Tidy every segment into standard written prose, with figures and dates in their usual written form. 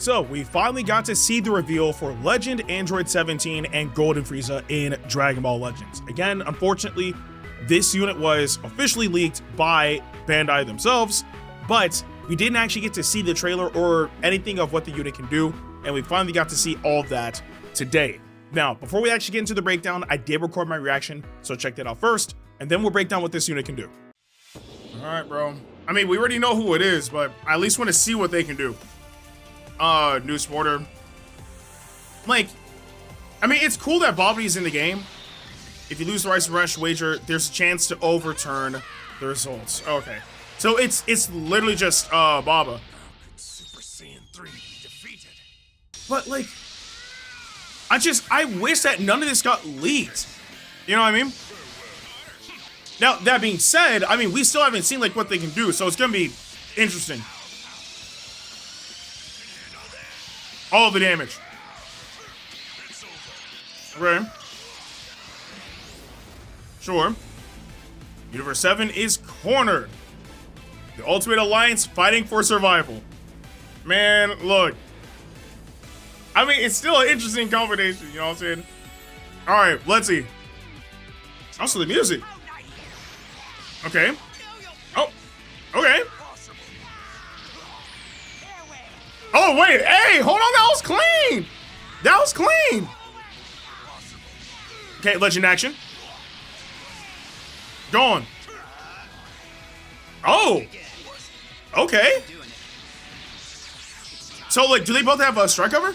So we finally got to see the reveal for Legend Android 17 and Golden Frieza in Dragon Ball Legends. Again, unfortunately, this unit was officially leaked by Bandai themselves, but we didn't actually get to see the trailer or anything of what the unit can do, and we finally got to see all of that today. Now, before we actually get into the breakdown, I did record my reaction, so check that out first, and then we'll break down what this unit can do. All right, bro. I mean, we already know who it is, but I at least want to see what they can do. New supporter. Like, I mean, it's cool that Bobby's in the game. If you lose the Rice Rush wager, there's a chance to overturn the results. Okay. So it's literally just Baba. Super Saiyan 3 defeated. But like, I wish that none of this got leaked. You know what I mean? Now, that being said, I mean, we still haven't seen like what they can do, so it's gonna be interesting. All the damage. Okay. Sure. Universe 7 is cornered. The Ultimate Alliance fighting for survival. Man, look. I mean, it's still an interesting combination, you know what I'm saying? Alright, let's see. Also the music. Okay. Oh, okay. Oh, wait. Hey, hold on. That was clean. That was clean. Okay, Legend action. Gone. Oh. Okay. So, like, do they both have a strike cover?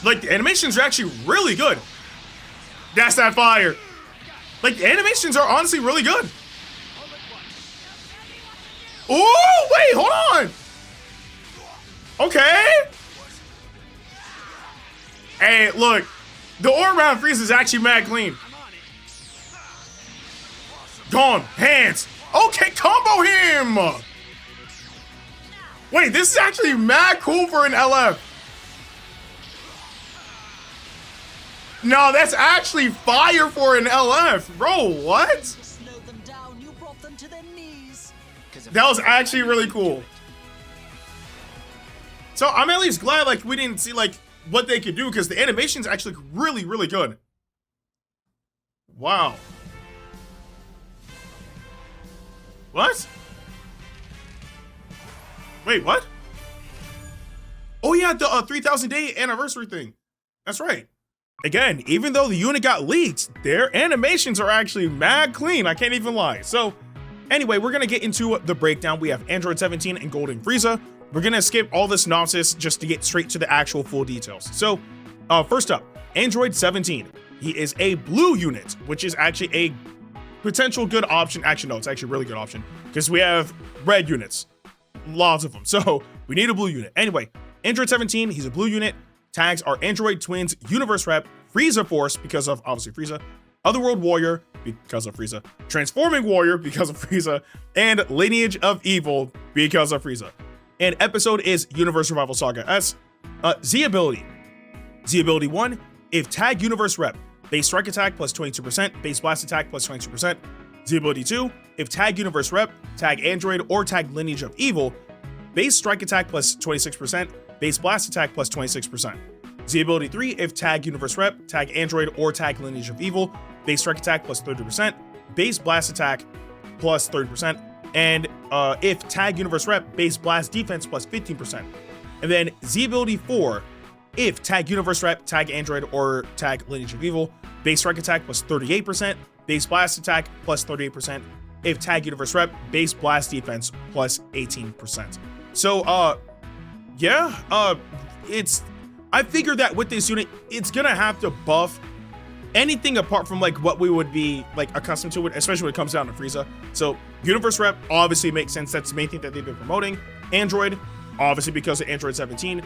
Like, the animations are actually really good. That's that fire. Like, the animations are honestly really good. Oh, wait, hold on. Okay. Hey, look. The aura around Frieza is actually mad clean. Gone. Hands. Okay, combo him. Wait, this is actually mad cool for an LF. No, that's actually fire for an LF. Bro, what? That was actually really cool. So I'm at least glad like we didn't see like what they could do because the animation's actually really, really good. Wow. What? Wait, what? Oh yeah, the 3,000 day anniversary thing. That's right. Again, even though the unit got leaked, their animations are actually mad clean. I can't even lie. So anyway, we're gonna get into the breakdown. We have Android 17 and Golden Frieza. We're gonna skip all the synopsis just to get straight to the actual full details. So first up, Android 17. He is a blue unit, which is actually a potential good option. Actually, no, it's actually a really good option because we have red units, lots of them. So we need a blue unit. Anyway, Android 17, he's a blue unit. Tags are Android Twins, Universe Rep, Frieza Force, because of obviously Frieza, Otherworld Warrior, because of Frieza, Transforming Warrior, because of Frieza, and Lineage of Evil, because of Frieza. And episode is Universe Survival Saga S. Z ability. Z ability 1, if tag Universe Rep, base strike attack plus 22%, base blast attack plus 22%. Z ability 2, if tag Universe Rep, tag Android, or tag Lineage of Evil, base strike attack plus 26%, base blast attack plus 26%. Z ability 3, if tag Universe Rep, tag Android, or tag Lineage of Evil, base strike attack plus 30%, base blast attack plus 30%, and if tag Universe Rep, base blast defense plus 15%. And then Z ability 4, if tag Universe Rep, tag Android, or tag Lineage of Evil, base strike attack plus 38%, base blast attack plus 38%, if tag Universe Rep, base blast defense plus 18%. So yeah, I figured that with this unit, it's gonna have to buff anything apart from like what we would be like accustomed to it, especially when it comes down to Frieza. So Universe Rep obviously makes sense. That's the main thing that they've been promoting. Android, obviously because of Android 17.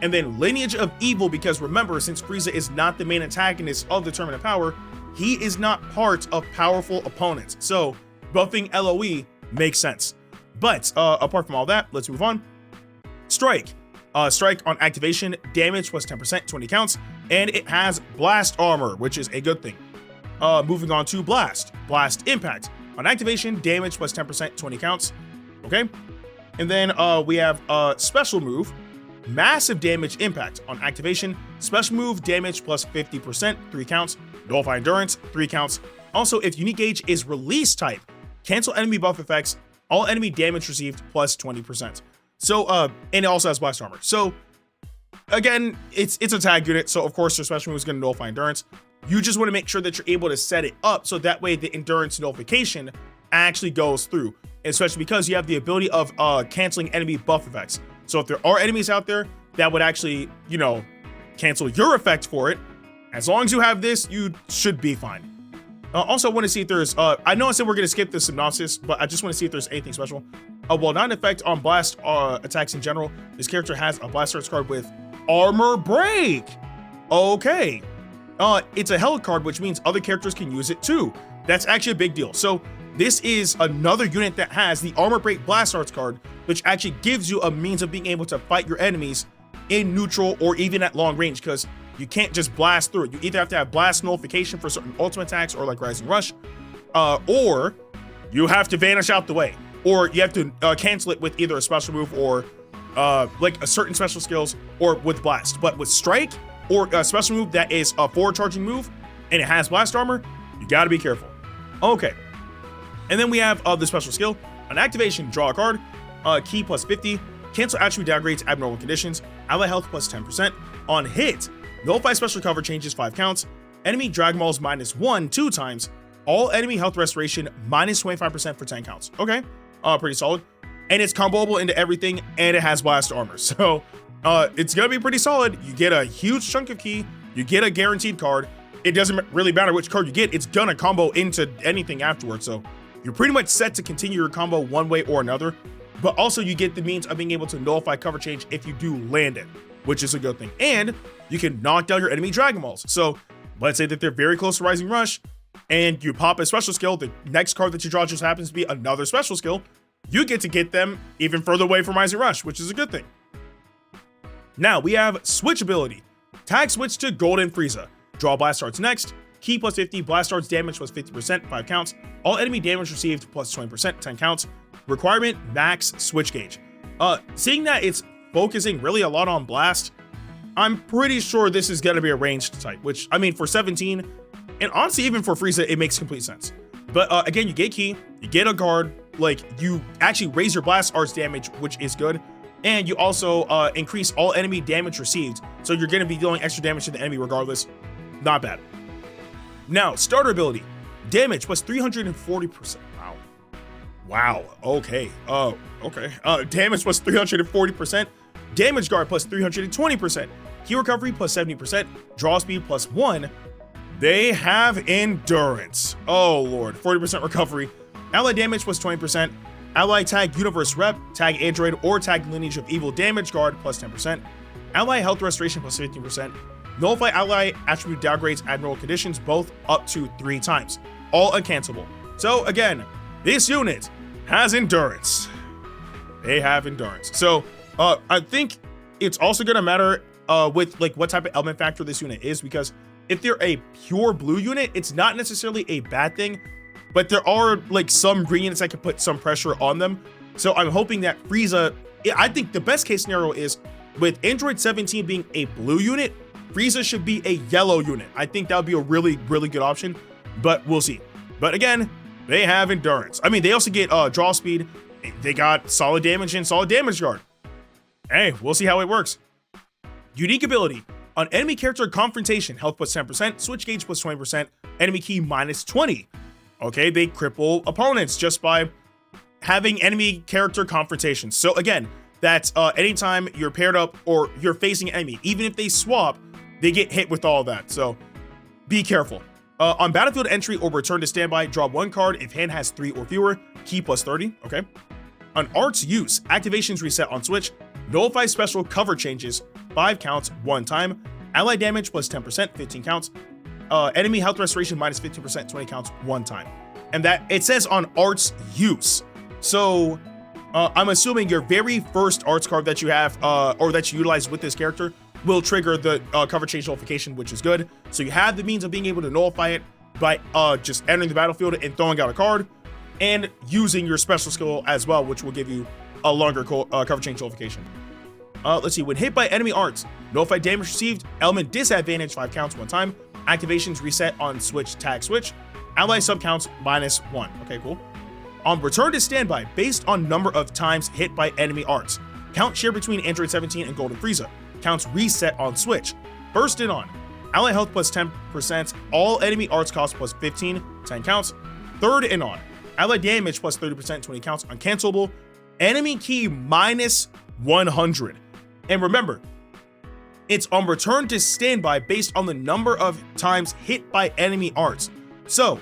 And then Lineage of Evil, because remember, since Frieza is not the main antagonist of the Tournament of Power, he is not part of powerful opponents. So buffing LOE makes sense. But apart from all that, let's move on. Strike. Strike on activation, damage plus 10%, 20 counts, and it has blast armor, which is a good thing. Moving on to blast. Blast impact. On activation, damage plus 10%, 20 counts. Okay. And then we have a special move. massive damage impact. On activation, special move damage plus 50%, 3 counts. Nullify endurance, 3 counts. Also, if unique gauge is release type, cancel enemy buff effects, all enemy damage received plus 20%. So, and it also has blast armor. So, again, it's a tag unit, so of course their special move is going to nullify endurance. You just want to make sure that you're able to set it up so that way the endurance nullification actually goes through, especially because you have the ability of canceling enemy buff effects. So if there are enemies out there that would actually, you know, cancel your effect for it, as long as you have this, you should be fine. Also, I want to see if there's, I know I said we're going to skip the synopsis, but I just want to see if there's anything special. While not an effect on blast attacks in general, this character has a blast arts card with armor break. Okay. It's a held card, which means other characters can use it too. That's actually a big deal. So this is another unit that has the armor break blast arts card, which actually gives you a means of being able to fight your enemies in neutral or even at long range, because you can't just blast through it. You either have to have blast nullification for certain ultimate attacks or like Rising Rush, or you have to vanish out the way, or you have to cancel it with either a special move or like a certain special skills or with blast. But with strike or a special move that is a forward charging move and it has blast armor, you got to be careful. Okay. And then we have the special skill. On activation, draw a card, key plus 50, cancel attribute downgrades, abnormal conditions, ally health plus 10%. On hit, nullify special cover changes 5 counts, enemy Dragon Balls -1 2 times, all enemy health restoration minus 25% for 10 counts. Okay, pretty solid. And it's comboable into everything, and it has blast armor. So it's gonna be pretty solid. You get a huge chunk of key, you get a guaranteed card. It doesn't really matter which card you get, it's gonna combo into anything afterwards. So you're pretty much set to continue your combo one way or another, but also you get the means of being able to nullify cover change if you do land it, which is a good thing. And you can knock down your enemy Dragon Balls. So let's say that they're very close to Rising Rush, and you pop a special skill, the next card that you draw just happens to be another special skill, you get to get them even further away from Rising Rush, which is a good thing. Now we have switch ability. Tag switch to Golden Frieza. Draw blast arts next. Key plus 50, blast arts damage plus 50%, 5 counts. All enemy damage received plus 20%, 10 counts. Requirement, max switch gauge. Seeing that it's focusing really a lot on blast, I'm pretty sure this is going to be a ranged type, which, I mean, for 17, and honestly, even for Frieza, it makes complete sense. But again, you get key, you get a guard, like, you actually raise your blast arts damage, which is good. And you also increase all enemy damage received. So you're going to be dealing extra damage to the enemy regardless. Not bad. Now, starter ability. Damage plus 340%. Wow. Wow. Okay. Okay. Damage plus 340%. Damage guard plus 320%. Key recovery plus 70%. Draw speed plus 1. They have endurance. Oh, Lord. 40% recovery. Ally damage plus 20%. Ally tag universe rep, tag android, or tag lineage of evil damage guard plus 10%. Ally health restoration plus 15%. Nullify ally attribute downgrades admirable conditions both up to 3 times. All uncancelable. So again, this unit has endurance. They have endurance. So I think it's also gonna matter with like what type of element factor this unit is, because if they're a pure blue unit, it's not necessarily a bad thing, but there are like some green units that can put some pressure on them. So I'm hoping that Frieza, I think the best case scenario is with Android 17 being a blue unit, Frieza should be a yellow unit. I think that would be a really, really good option, but we'll see. But again, they have endurance. I mean, they also get draw speed. They got solid damage and solid damage guard. Hey, we'll see how it works. Unique ability. On enemy character confrontation, health plus 10%, switch gauge plus 20%, enemy key minus 20. Okay, they cripple opponents just by having enemy character confrontation. So again, that's anytime you're paired up or you're facing an enemy, even if they swap, they get hit with all that. So be careful. On battlefield entry or return to standby, draw 1 card if hand has 3 or fewer, key plus 30, okay? On arts use, activations reset on switch, nullify special cover changes, 5 counts, 1 time, ally damage plus 10%, 15 counts, enemy health restoration minus 15%, 20 counts, 1 time. And that, it says on arts use. So I'm assuming your very first arts card that you have, or that you utilize with this character, will trigger the cover change nullification, which is good. So you have the means of being able to nullify it by just entering the battlefield and throwing out a card, and using your special skill as well, which will give you a longer cover change nullification. Let's see. When hit by enemy arts, nullified damage received, element disadvantage 5 counts 1 time. Activations reset on switch tag switch. Ally sub counts -1. Okay, cool. On return to standby, based on number of times hit by enemy arts. Count shared between Android 17 and Golden Frieza. Counts reset on switch. Burst in on. Ally health plus 10%. All enemy arts cost plus 15, 10 counts. Third in on. Ally damage plus 30%, 20 counts. Uncancelable. Enemy key -100. And remember, it's on return to standby based on the number of times hit by enemy arts. So,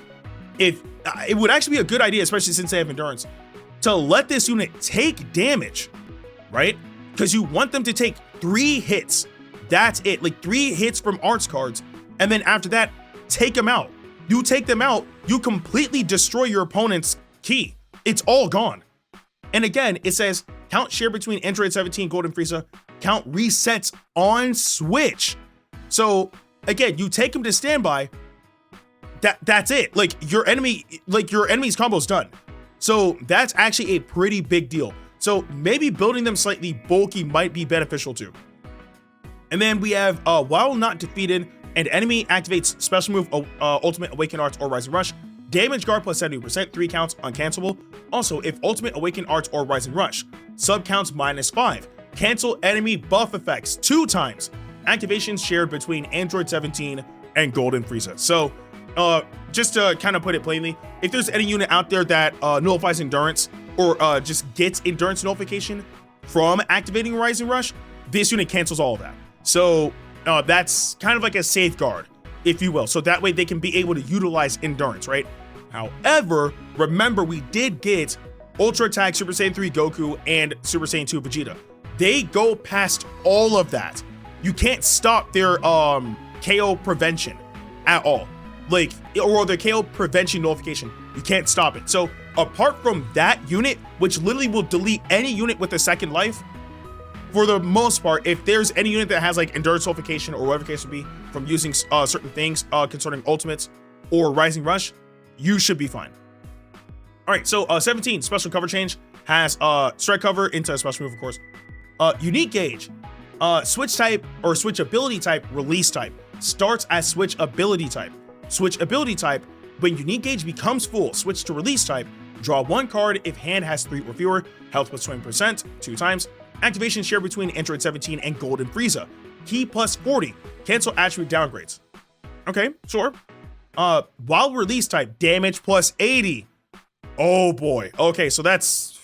if it would actually be a good idea, especially since they have endurance, to let this unit take damage, right? Because you want them to take 3 hits. That's it, like 3 hits from arts cards, and then after that, take them out. You take them out, you completely destroy your opponent's key. It's all gone. And again, it says count share between Android 17 and Golden Frieza. Count resets on switch. So again, you take them to standby. That's it. Like your enemy's combo's done. So that's actually a pretty big deal. So maybe building them slightly bulky might be beneficial too. And then we have while not defeated, an enemy activates special move, Ultimate Awaken Arts or Rising Rush. Damage guard plus 70%, 3 counts, uncancelable. Also, if Ultimate Awaken Arts or Rising Rush, sub counts -5. Cancel enemy buff effects 2 times. Activations shared between Android 17 and Golden Frieza. So, just to kind of put it plainly, if there's any unit out there that nullifies endurance or just gets endurance nullification from activating Rising Rush, this unit cancels all of that. So, that's kind of like a safeguard, if you will. So that way they can be able to utilize endurance, right? However, remember we did get Ultra Attack Super Saiyan 3 Goku and Super Saiyan 2 Vegeta. They go past all of that. You can't stop their KO prevention at all. Like, or their KO prevention nullification. You can't stop it. So apart from that unit, which literally will delete any unit with a second life, for the most part, if there's any unit that has like endurance nullification or whatever case would be from using certain things concerning ultimates or Rising Rush, you should be fine. All right, so 17 special cover change has strike cover into a special move, of course. Unique gauge, switch type or switch ability type, release type starts as switch ability type. Switch ability type, when unique gauge becomes full, switch to release type. Draw 1 card if hand has 3 or fewer. Health plus 20%, 2 times. Activation shared between Android 17 and Golden Frieza. Key plus 40. Cancel attribute downgrades. Okay, sure. While release type, damage plus 80. Oh boy. Okay, so this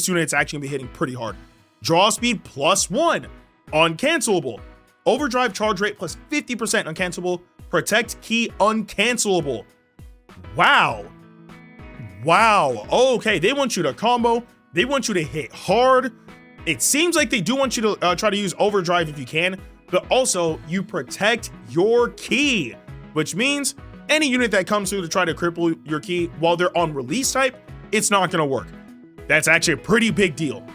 unit's actually gonna be hitting pretty hard. Draw speed plus 1. Uncancelable. Overdrive charge rate plus 50% uncancelable. Protect key uncancelable. Wow. Wow. Okay, they want you to combo. They want you to hit hard. It seems like they do want you to try to use overdrive if you can, but also you protect your key, which means any unit that comes through to try to cripple your key while they're on release type, it's not going to work. That's actually a pretty big deal.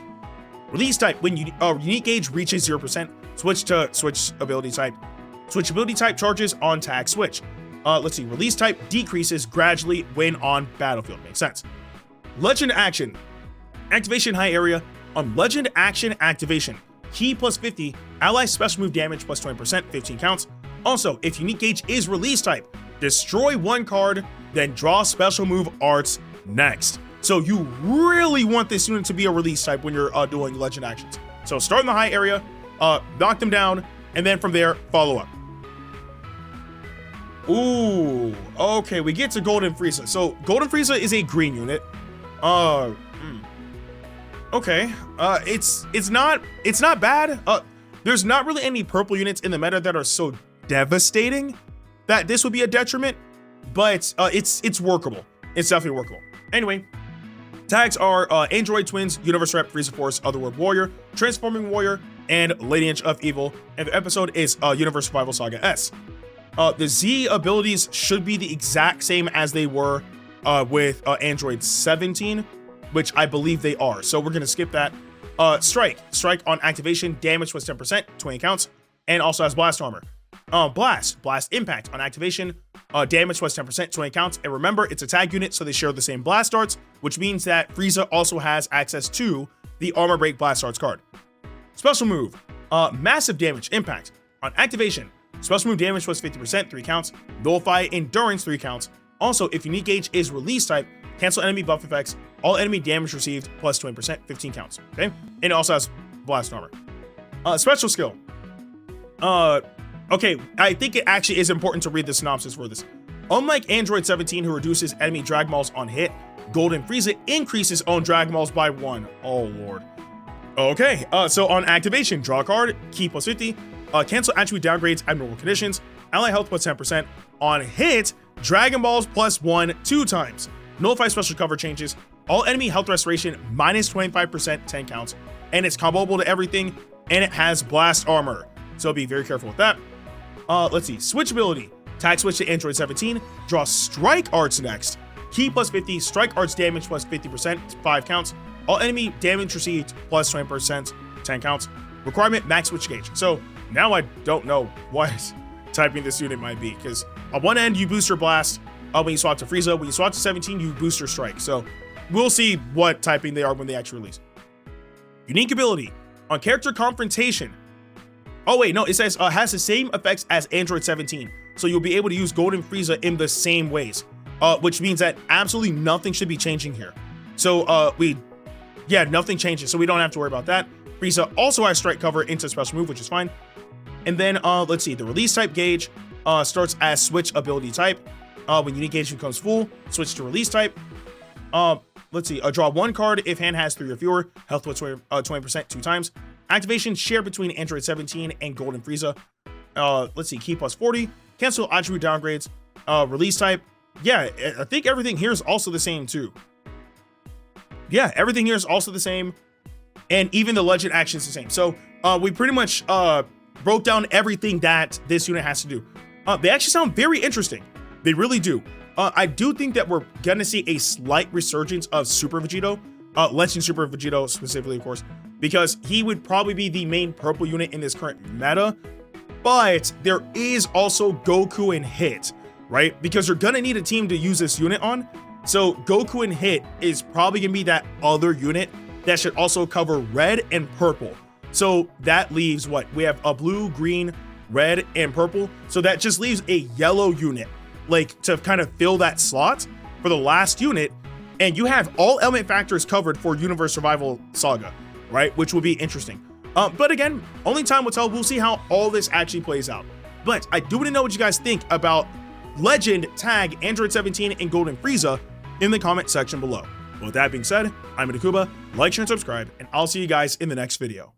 Release type, when unique gauge reaches 0%, switch to switch ability type. Switch ability type charges on tag switch. Let's see, release type decreases gradually when on battlefield. Makes sense. Legend action, activation high area. On legend action activation, key plus 50, ally special move damage plus 20%, 15 counts. Also, if unique gauge is release type, destroy 1 card, then draw special move arts next. So you really want this unit to be a release type when you're doing legend actions. So start in the high area, knock them down, and then from there, follow up. Ooh, okay, we get to Golden Frieza. So Golden Frieza is a green unit. Okay, it's not bad. There's not really any purple units in the meta that are so devastating that this would be a detriment, but it's workable. It's definitely workable. Anyway, tags are Android Twins, Universe Rep, Frieza Force, Otherworld Warrior, Transforming Warrior, and Lineage of Evil. And the episode is Universe Survival Saga S. The Z abilities should be the exact same as they were with Android 17. Which I believe they are. So we're going to skip that. Strike on activation, damage was 10%, 20 counts, and also has blast armor. Blast impact on activation, damage was 10%, 20 counts. And remember, it's a tag unit, so they share the same blast darts, which means that Frieza also has access to the armor break blast darts card. Special move, massive damage, impact. On activation, special move damage plus 50%, 3 counts. Nullify endurance, 3 counts. Also, if unique gauge is release type, cancel enemy buff effects. All enemy damage received plus 20%, 15 counts. Okay, and it also has blast armor. Special skill. Okay, I think it actually is important to read the synopsis for this. Unlike Android 17, who reduces enemy drag mauls on hit, Golden Frieza increases own drag mauls by 1. Oh lord. Okay, so on activation, draw a card, key plus 50, cancel attribute downgrades, abnormal conditions, ally health plus 10%. On hit, Dragon Balls plus 1 2 times. Nullify special cover changes, all enemy health restoration minus 25%, 10 counts, and it's comboable to everything, and it has blast armor. So be very careful with that. Let's see, switch ability. Tag switch to Android 17, draw Strike Arts next. Key plus 50, Strike Arts damage plus 50%, 5 counts. All enemy damage received plus 20%, 10 counts. Requirement, max switch gauge. So now I don't know what typing this unit might be, because on one end you boost your blast when you swap to Frieza, when you swap to 17 you boost your strike. So we'll see what typing they are when they actually release. Unique ability, on character confrontation. Oh wait, no, it says has the same effects as Android 17. So you'll be able to use Golden Frieza in the same ways, which means that absolutely nothing should be changing here. So nothing changes, so we don't have to worry about that. Frieza also has strike cover into special move, which is fine. And then let's see, the release type gauge starts as switch ability type. When unique gauge becomes full, switch to release type. Let's see, draw 1 card if hand has 3 or fewer, health plus 20% 2 times. Activation shared between Android 17 and Golden Frieza. Let's see, key plus 40, cancel attribute downgrades, release type. Yeah, I think everything here is also the same too. Yeah, everything here is also the same, and even the legend action is the same. So we pretty much broke down everything that this unit has to do. They actually sound very interesting. They really do. I do think that we're gonna see a slight resurgence of Super Vegito, Legend Super Vegito specifically, of course, because he would probably be the main purple unit in this current meta. But there is also Goku and Hit, right? Because you're gonna need a team to use this unit on. So Goku and Hit is probably gonna be that other unit that should also cover red and purple. So that leaves what? We have a blue, green, red, and purple. So that just leaves a yellow unit, like to kind of fill that slot for the last unit. And you have all element factors covered for Universe Survival Saga, right? Which will be interesting. But again, only time will tell. We'll see how all this actually plays out. But I do want to know what you guys think about Legend, Tag, Android 17, and Golden Frieza in the comment section below. With that being said, I'm Ndukauba. Like, share, and subscribe, and I'll see you guys in the next video.